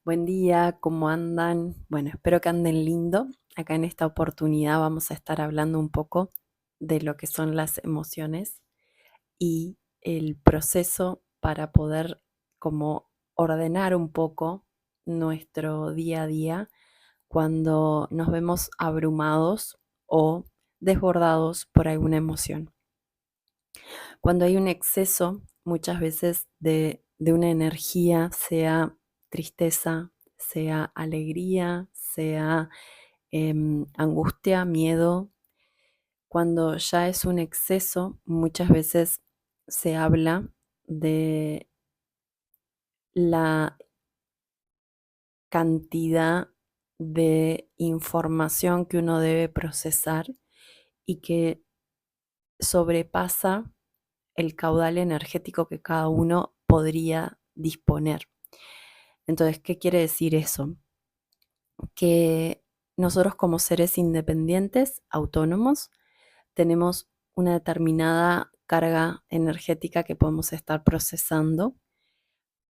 Buen día, ¿cómo andan? Bueno, espero que anden lindo. Acá en esta oportunidad vamos a estar hablando un poco de lo que son las emociones y el proceso para poder como ordenar un poco nuestro día a día cuando nos vemos abrumados o desbordados por alguna emoción. Cuando hay un exceso, muchas veces de una energía, sea tristeza, sea alegría, sea angustia, miedo, cuando ya es un exceso, muchas veces se habla de la cantidad de información que uno debe procesar y que sobrepasa el caudal energético que cada uno podría disponer. Entonces, ¿qué quiere decir eso? Que nosotros como seres independientes, autónomos, tenemos una determinada carga energética que podemos estar procesando,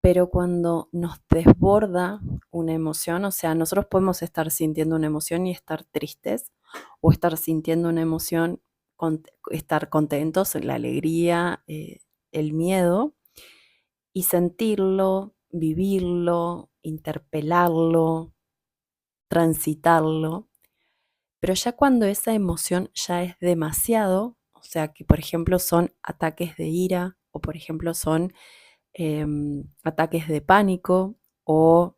pero cuando nos desborda una emoción, o sea, nosotros podemos estar sintiendo una emoción y estar tristes, o estar sintiendo una emoción, estar contentos, la alegría, el miedo, y sentirlo, vivirlo, interpelarlo, transitarlo, pero ya cuando esa emoción ya es demasiado, o sea que por ejemplo son ataques de ira o por ejemplo son ataques de pánico o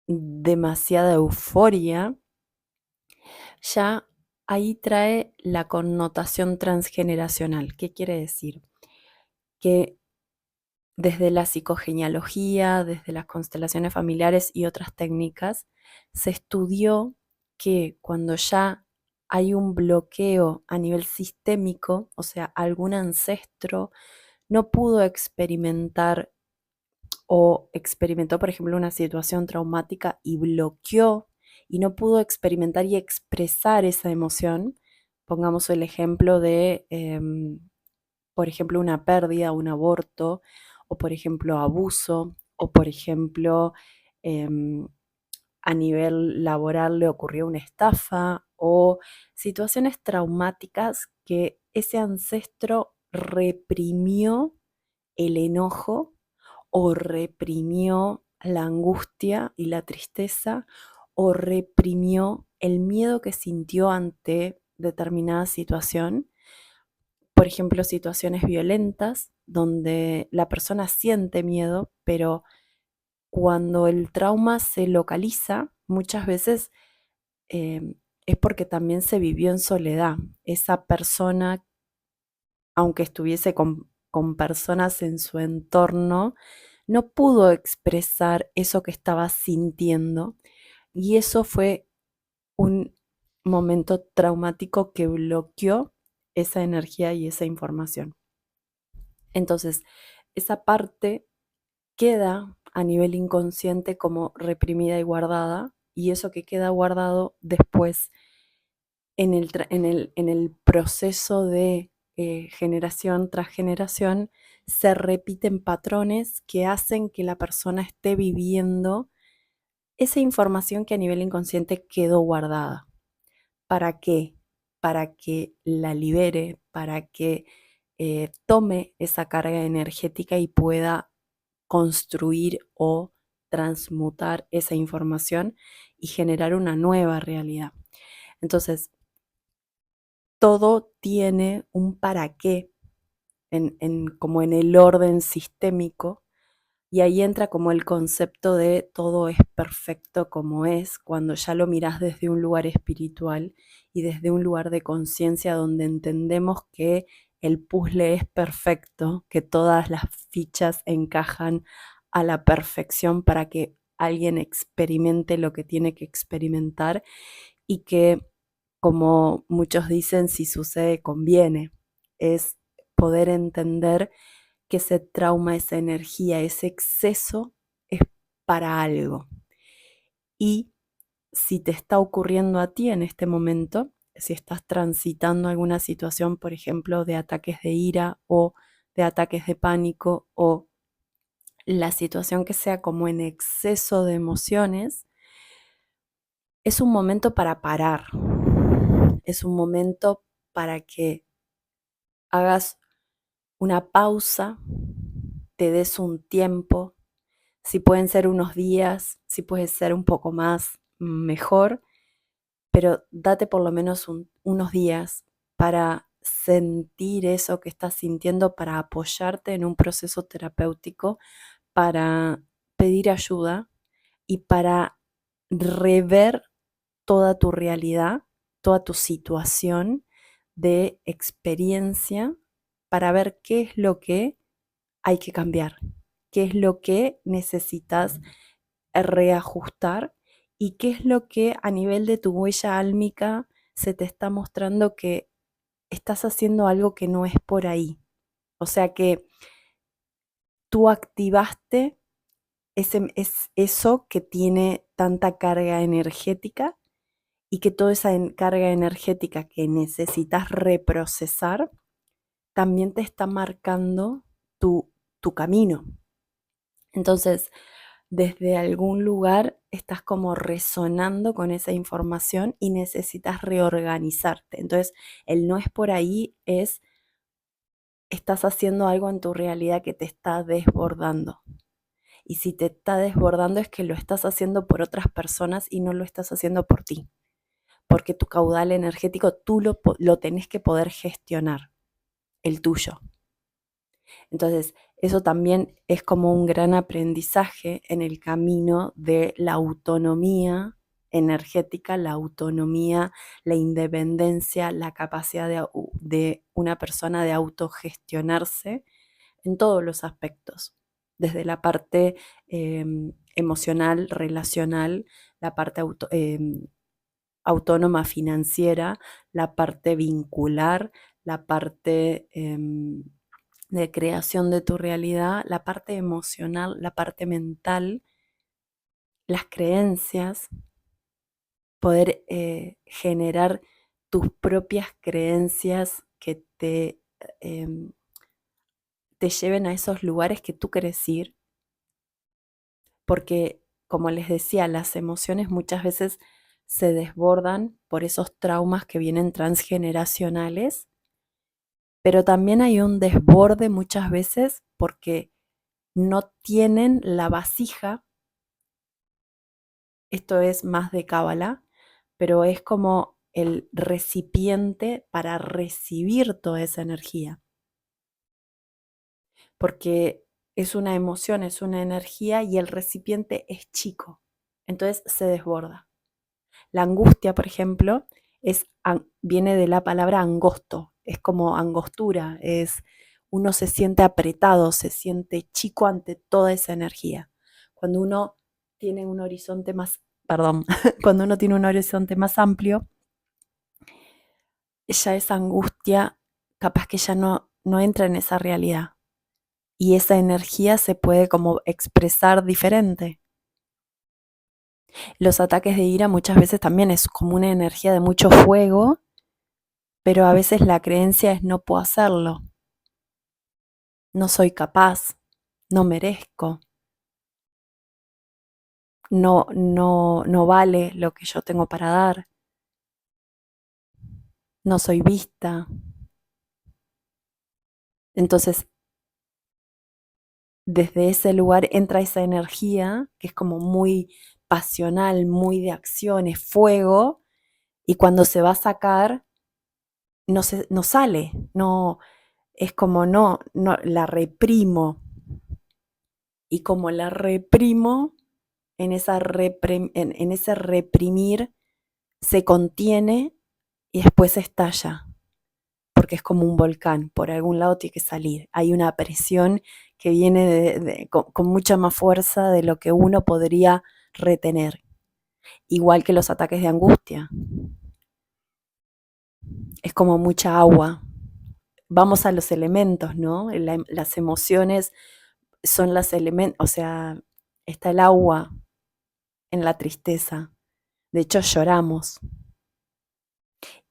demasiada euforia, ya ahí trae la connotación transgeneracional. ¿Qué quiere decir? Que desde la psicogenealogía, desde las constelaciones familiares y otras técnicas, se estudió que cuando ya hay un bloqueo a nivel sistémico, o sea, algún ancestro no pudo experimentar o experimentó, por ejemplo, una situación traumática y bloqueó y no pudo experimentar y expresar esa emoción, pongamos el ejemplo de por ejemplo, una pérdida, un aborto, o por ejemplo, abuso, o por ejemplo, em, a nivel laboral le ocurrió una estafa, o situaciones traumáticas que ese ancestro reprimió el enojo o reprimió la angustia y la tristeza o reprimió el miedo que sintió ante determinada situación, por ejemplo, situaciones violentas donde la persona siente miedo, pero cuando el trauma se localiza, muchas veces es porque también se vivió en soledad. Esa persona, aunque estuviese con personas en su entorno, no pudo expresar eso que estaba sintiendo y eso fue un momento traumático que bloqueó esa energía y esa información. Entonces, esa parte queda a nivel inconsciente como reprimida y guardada, y eso que queda guardado después en el proceso de generación tras generación, se repiten patrones que hacen que la persona esté viviendo esa información que a nivel inconsciente quedó guardada. ¿Para qué? Para que la libere, para que tome esa carga energética y pueda construir o transmutar esa información y generar una nueva realidad. Entonces, todo tiene un para qué como en el orden sistémico. Y ahí entra como el concepto de todo es perfecto como es, cuando ya lo mirás desde un lugar espiritual y desde un lugar de conciencia donde entendemos que el puzzle es perfecto, que todas las fichas encajan a la perfección para que alguien experimente lo que tiene que experimentar y que, como muchos dicen, si sucede, conviene. Es poder entender que ese trauma, esa energía, ese exceso es para algo. Y si te está ocurriendo a ti en este momento, si estás transitando alguna situación, por ejemplo, de ataques de ira o de ataques de pánico o la situación que sea como en exceso de emociones, es un momento para parar, es un momento para que hagas una pausa, te des un tiempo, si pueden ser unos días, si puede ser un poco más, mejor, pero date por lo menos unos días para sentir eso que estás sintiendo, para apoyarte en un proceso terapéutico, para pedir ayuda y para rever toda tu realidad, toda tu situación de experiencia, para ver qué es lo que hay que cambiar, qué es lo que necesitas reajustar y qué es lo que a nivel de tu huella álmica se te está mostrando que estás haciendo algo que no es por ahí. O sea que tú activaste eso que tiene tanta carga energética y que toda esa carga energética que necesitas reprocesar también te está marcando tu camino. Entonces, desde algún lugar estás como resonando con esa información y necesitas reorganizarte. Entonces, el no es por ahí es, estás haciendo algo en tu realidad que te está desbordando. Y si te está desbordando es que lo estás haciendo por otras personas y no lo estás haciendo por ti. Porque tu caudal energético tú lo tenés que poder gestionar, el tuyo. Entonces, eso también es como un gran aprendizaje en el camino de la autonomía energética, la autonomía, la independencia, la capacidad de una persona de autogestionarse en todos los aspectos, desde la parte emocional, relacional, la parte autónoma financiera, la parte vincular, la parte de creación de tu realidad, la parte emocional, la parte mental, las creencias, poder generar tus propias creencias que te lleven a esos lugares que tú querés ir, porque como les decía, las emociones muchas veces se desbordan por esos traumas que vienen transgeneracionales, pero también hay un desborde muchas veces porque no tienen la vasija. Esto es más de cábala, pero es como el recipiente para recibir toda esa energía, porque es una emoción, es una energía y el recipiente es chico, entonces se desborda. La angustia, por ejemplo, viene de la palabra angosto, es como angostura, uno se siente apretado, se siente chico ante toda esa energía. Cuando uno tiene un horizonte más, perdón, cuando uno tiene un horizonte más amplio, ya esa angustia capaz que ya no entra en esa realidad y esa energía se puede como expresar diferente. Los ataques de ira muchas veces también es como una energía de mucho fuego, pero a veces la creencia es no puedo hacerlo, no soy capaz, no merezco, no vale lo que yo tengo para dar, no soy vista. Entonces, desde ese lugar entra esa energía que es como muy pasional, muy de acción, es fuego, y cuando se va a sacar, no sale, no, es como no, la reprimo. Y como la reprimo, en ese reprimir se contiene y después estalla, porque es como un volcán, por algún lado tiene que salir. Hay una presión que viene con mucha más fuerza de lo que uno podría retener, igual que los ataques de angustia. Es como mucha agua. Vamos a los elementos, ¿no? Las emociones son los elementos, o sea, está el agua en la tristeza. De hecho, lloramos.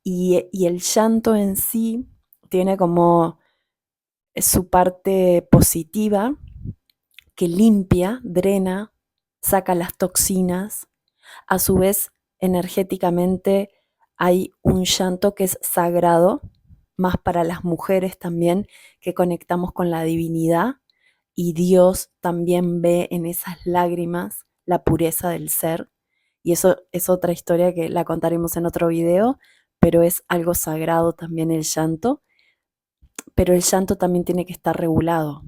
Y el llanto en sí tiene como su parte positiva, que limpia, drena, saca las toxinas. A su vez, energéticamente hay un llanto que es sagrado, más para las mujeres también, que conectamos con la divinidad, y Dios también ve en esas lágrimas la pureza del ser. Y eso es otra historia que la contaremos en otro video, pero es algo sagrado también el llanto. Pero el llanto también tiene que estar regulado.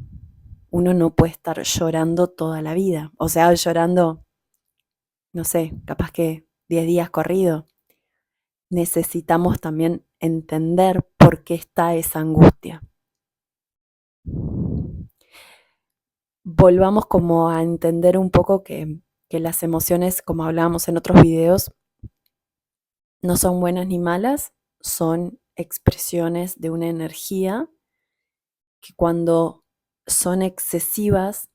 Uno no puede estar llorando toda la vida. O sea, llorando, no sé, capaz que 10 días corrido. Necesitamos también entender por qué está esa angustia. Volvamos como a entender un poco que las emociones, como hablábamos en otros videos, no son buenas ni malas, son expresiones de una energía que cuando son excesivas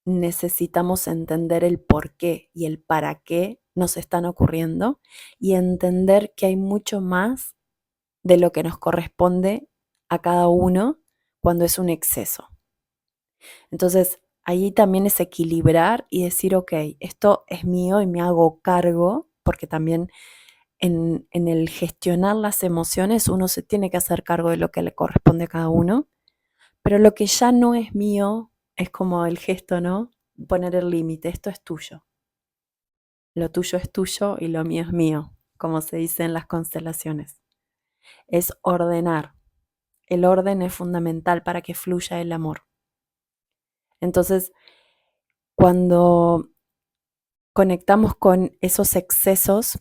necesitamos entender el por qué y el para qué nos están ocurriendo y entender que hay mucho más de lo que nos corresponde a cada uno cuando es un exceso. Entonces, ahí también es equilibrar y decir, ok, esto es mío y me hago cargo, porque también en el gestionar las emociones uno se tiene que hacer cargo de lo que le corresponde a cada uno, pero lo que ya no es mío es como el gesto, ¿no? Poner el límite, esto es tuyo. Lo tuyo es tuyo y lo mío es mío, como se dice en las constelaciones. Es ordenar. El orden es fundamental para que fluya el amor. Entonces, cuando conectamos con esos excesos,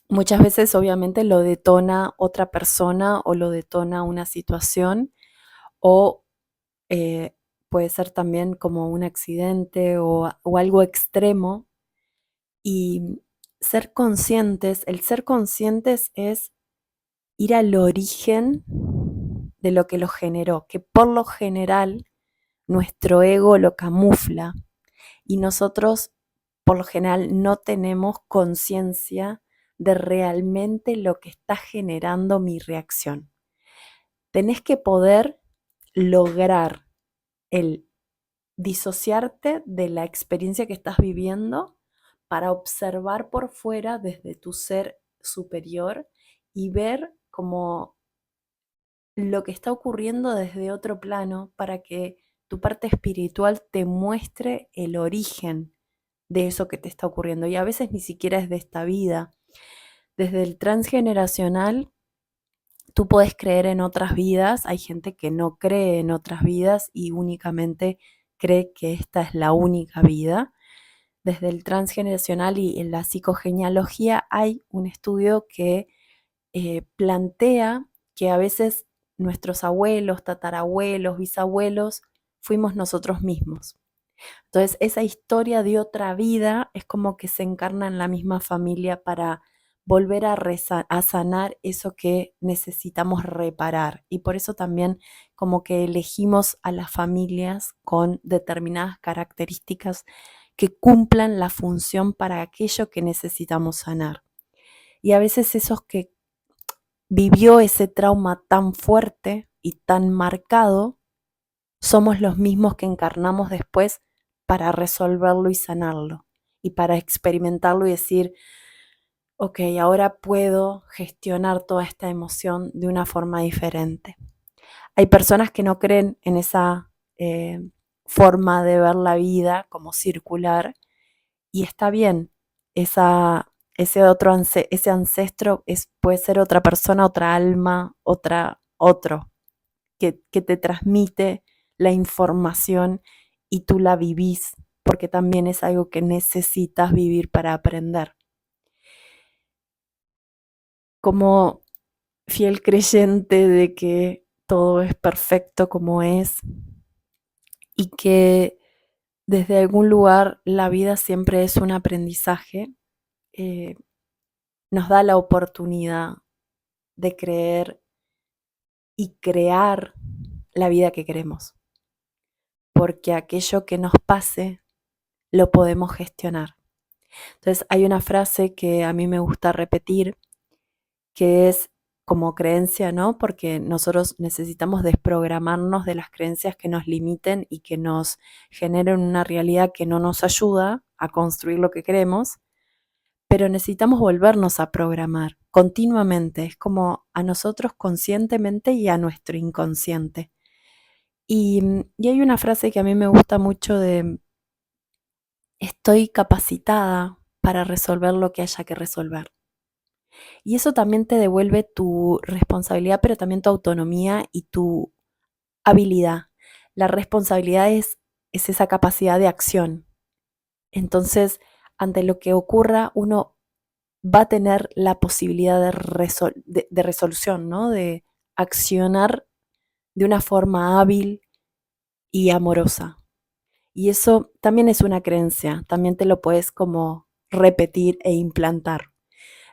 muchas veces obviamente lo detona otra persona o lo detona una situación o puede ser también como un accidente o algo extremo. Y ser conscientes, el ser conscientes es ir al origen de lo que lo generó, que por lo general nuestro ego lo camufla y nosotros por lo general no tenemos conciencia de realmente lo que está generando mi reacción. Tenés que poder lograr el disociarte de la experiencia que estás viviendo para observar por fuera desde tu ser superior y ver como lo que está ocurriendo desde otro plano para que tu parte espiritual te muestre el origen de eso que te está ocurriendo. Y a veces ni siquiera es de esta vida. Desde el transgeneracional, tú puedes creer en otras vidas. Hay gente que no cree en otras vidas y únicamente cree que esta es la única vida. Desde el transgeneracional y en la psicogenealogía hay un estudio que plantea que a veces nuestros abuelos, tatarabuelos, bisabuelos, fuimos nosotros mismos. Entonces, esa historia de otra vida es como que se encarna en la misma familia para volver a sanar eso que necesitamos reparar. Y por eso también como que elegimos a las familias con determinadas características que cumplan la función para aquello que necesitamos sanar. Y a veces esos que vivió ese trauma tan fuerte y tan marcado, somos los mismos que encarnamos después para resolverlo y sanarlo y para experimentarlo y decir, ok, ahora puedo gestionar toda esta emoción de una forma diferente. Hay personas que no creen en esa forma de ver la vida como circular y está bien. Ese ancestro puede ser otra persona, otra alma, otro que te transmite la información y tú la vivís, porque también es algo que necesitas vivir para aprender. Como fiel creyente de que todo es perfecto como es y que desde algún lugar la vida siempre es un aprendizaje, eh, nos da la oportunidad de creer y crear la vida que queremos, porque aquello que nos pase lo podemos gestionar. Entonces hay una frase que a mí me gusta repetir, que es como creencia, ¿no? Porque nosotros necesitamos desprogramarnos de las creencias que nos limiten y que nos generen una realidad que no nos ayuda a construir lo que queremos, pero necesitamos volvernos a programar continuamente, es como a nosotros conscientemente y a nuestro inconsciente. Y hay una frase que a mí me gusta mucho de estoy capacitada para resolver lo que haya que resolver. Y eso también te devuelve tu responsabilidad, pero también tu autonomía y tu habilidad. La responsabilidad es esa capacidad de acción. Entonces, ante lo que ocurra, uno va a tener la posibilidad de resolución, ¿no? De accionar de una forma hábil y amorosa. Y eso también es una creencia, también te lo puedes como repetir e implantar.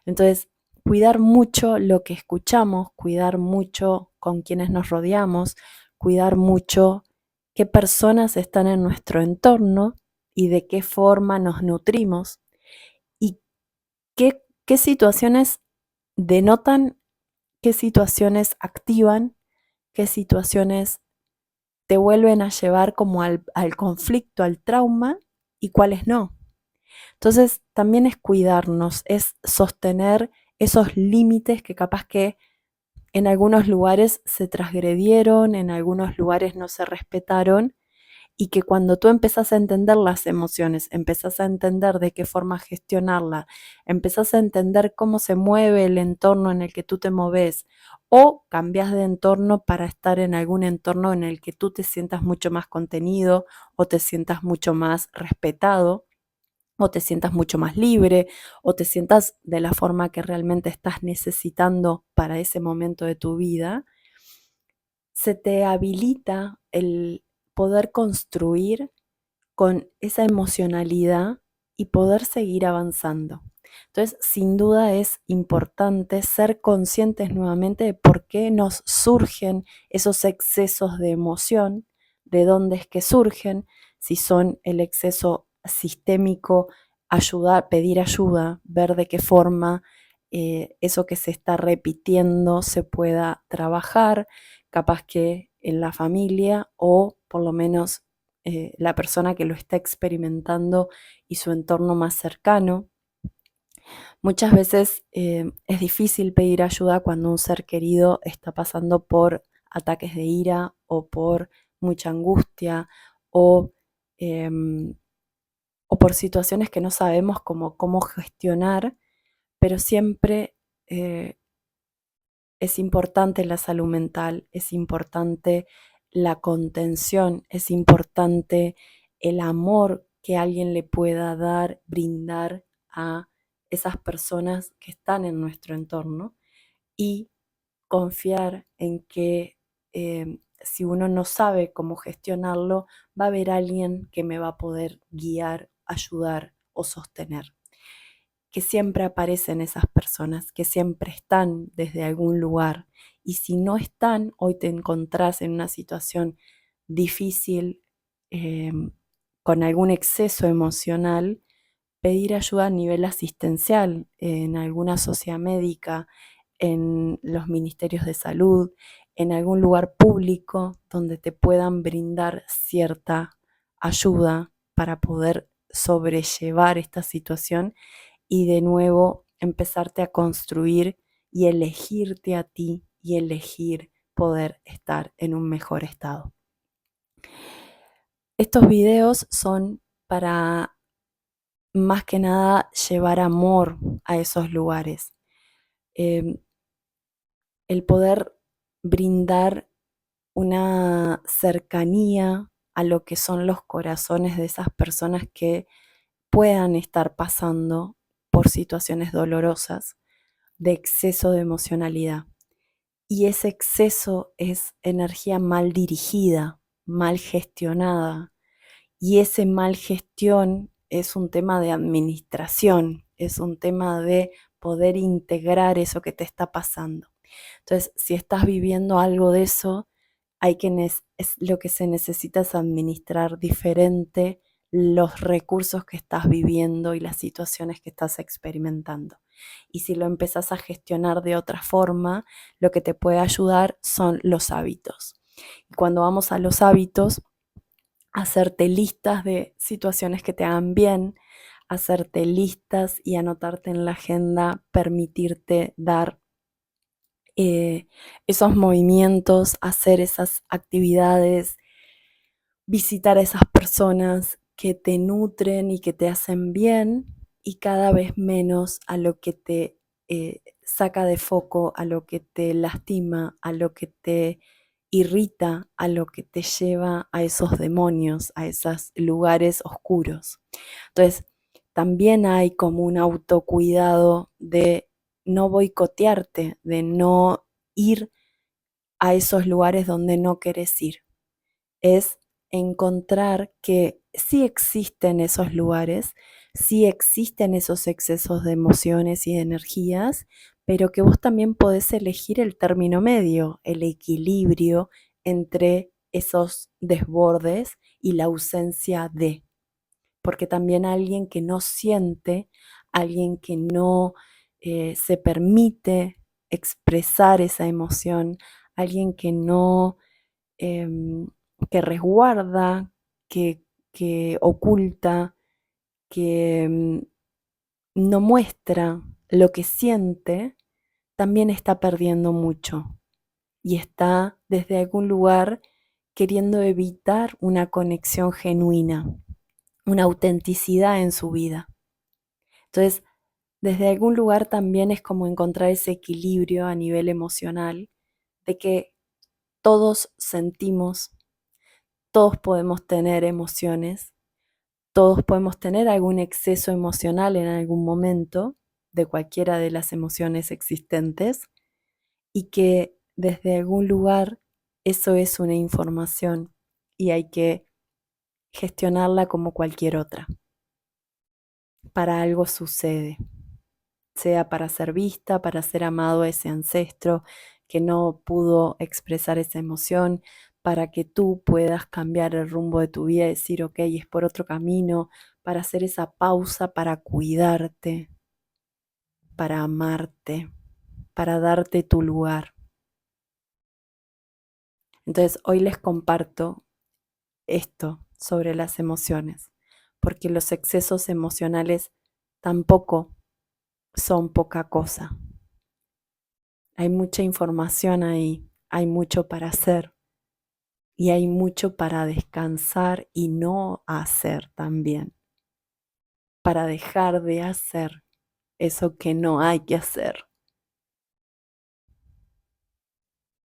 Entonces, cuidar mucho lo que escuchamos, cuidar mucho con quienes nos rodeamos, cuidar mucho qué personas están en nuestro entorno y de qué forma nos nutrimos y qué situaciones denotan, qué situaciones activan, qué situaciones te vuelven a llevar como al conflicto, al trauma y cuáles no. Entonces también es cuidarnos, es sostener esos límites que capaz que en algunos lugares se transgredieron, en algunos lugares no se respetaron y que cuando tú empezás a entender las emociones, empezás a entender de qué forma gestionarla, empezás a entender cómo se mueve el entorno en el que tú te moves o cambias de entorno para estar en algún entorno en el que tú te sientas mucho más contenido o te sientas mucho más respetado o te sientas mucho más libre o te sientas de la forma que realmente estás necesitando para ese momento de tu vida, se te habilita el poder construir con esa emocionalidad y poder seguir avanzando. Entonces, sin duda es importante ser conscientes nuevamente de por qué nos surgen esos excesos de emoción, de dónde es que surgen, si son el exceso sistémico, ayudar, pedir ayuda, ver de qué forma eso que se está repitiendo se pueda trabajar, capaz que en la familia o por lo menos la persona que lo está experimentando y su entorno más cercano. Muchas veces es difícil pedir ayuda cuando un ser querido está pasando por ataques de ira o por mucha angustia o, eh, o por situaciones que no sabemos cómo gestionar, pero siempre es importante la salud mental, es importante la contención, es importante el amor que alguien le pueda dar, brindar a esas personas que están en nuestro entorno y confiar en que si uno no sabe cómo gestionarlo, va a haber alguien que me va a poder guiar, ayudar o sostener, que siempre aparecen esas personas, que siempre están desde algún lugar. Y si no están, hoy te encontrás en una situación difícil, eh, con algún exceso emocional, pedir ayuda a nivel asistencial en alguna sociedad médica, en los ministerios de salud, en algún lugar público donde te puedan brindar cierta ayuda para poder sobrellevar esta situación y de nuevo empezarte a construir y elegirte a ti y elegir poder estar en un mejor estado. Estos videos son para más que nada llevar amor a esos lugares. El poder brindar una cercanía a lo que son los corazones de esas personas que puedan estar pasando por situaciones dolorosas de exceso de emocionalidad. Y ese exceso es energía mal dirigida, mal gestionada. Y ese mal gestión es un tema de administración, es un tema de poder integrar eso que te está pasando. Entonces, si estás viviendo algo de eso, lo que se necesita es administrar diferente los recursos que estás viviendo y las situaciones que estás experimentando. Y si lo empezás a gestionar de otra forma, lo que te puede ayudar son los hábitos. Y cuando vamos a los hábitos, hacerte listas de situaciones que te hagan bien, hacerte listas y anotarte en la agenda, permitirte dar esos movimientos, hacer esas actividades, visitar a esas personas que te nutren y que te hacen bien y cada vez menos a lo que te saca de foco, a lo que te lastima, a lo que te irrita, a lo que te lleva a esos demonios, a esos lugares oscuros. Entonces, también hay como un autocuidado de no boicotearte, de no ir a esos lugares donde no querés ir. Es encontrar que sí existen esos lugares, sí existen esos excesos de emociones y de energías, pero que vos también podés elegir el término medio, el equilibrio entre esos desbordes y la ausencia de. Porque también alguien que no siente, alguien que no se permite expresar esa emoción, alguien que no, em, que resguarda, que oculta, que no muestra lo que siente, también está perdiendo mucho y está desde algún lugar queriendo evitar una conexión genuina, una autenticidad en su vida. Entonces, desde algún lugar también es como encontrar ese equilibrio a nivel emocional de que todos sentimos, todos podemos tener emociones, todos podemos tener algún exceso emocional en algún momento de cualquiera de las emociones existentes y que desde algún lugar eso es una información y hay que gestionarla como cualquier otra. Para algo sucede, sea para ser vista, para ser amado a ese ancestro que no pudo expresar esa emoción, para que tú puedas cambiar el rumbo de tu vida y decir, ok, es por otro camino, para hacer esa pausa, para cuidarte, para amarte, para darte tu lugar. Entonces, hoy les comparto esto sobre las emociones, porque los excesos emocionales tampoco son poca cosa. Hay mucha información ahí, hay mucho para hacer y hay mucho para descansar y no hacer también, para dejar de hacer eso que no hay que hacer.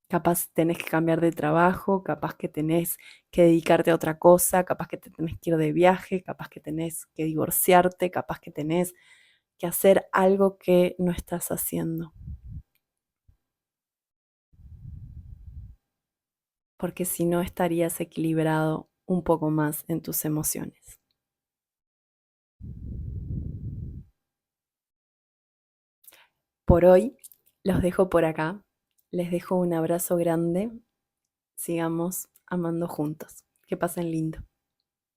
Capaz tenés que cambiar de trabajo, capaz que tenés que dedicarte a otra cosa, capaz que te tenés que ir de viaje, capaz que tenés que divorciarte, capaz que tenés que hacer algo que no estás haciendo. Porque si no estarías equilibrado un poco más en tus emociones. Por hoy los dejo por acá. Les dejo un abrazo grande. Sigamos amando juntos. Que pasen lindo.